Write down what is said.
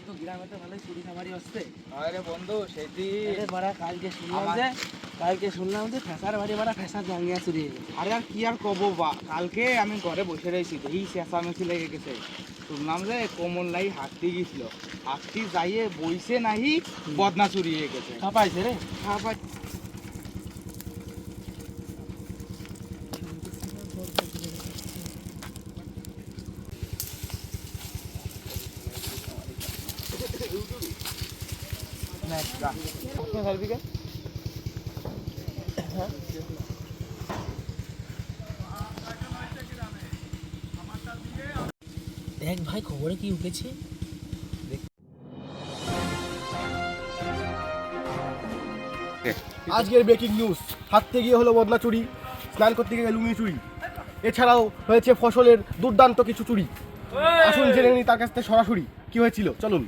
তো গ্রামে তো ভালোই চুরি চামারি হচ্ছে। আরে বন্ধু সেটি কালকে শুনলাম যে ফেসার বাড়ি মারা ফেসার জাঙ্গিয়া চুরি হয়ে গেছে। আরে আর কি আর কব বা কালকে আমি ঘরে বসে রয়েছি এই চেঁচামেচি লেগে গেছে। শুনলাম যে কমল নাই হাঁটতে গেছিল, হাঁটতে যাইয়ে বইছে নাহি বদনা চুরি হয়ে গেছে। কাপাইছে রে। দেখ ভাই খবরে কি উঠেছে। আজকের ব্রেকিং নিউজ, হাঁটতে গিয়ে হলো বদনা চুরি, স্নান করতে গিয়ে লুঙ্গি চুরি, এছাড়াও হয়েছে ফসলের দুর্দান্ত কিছু চুরি। আসুন জেনে নিই তার কাছ থেকে সরাসরি কি হয়েছিল, চলুন।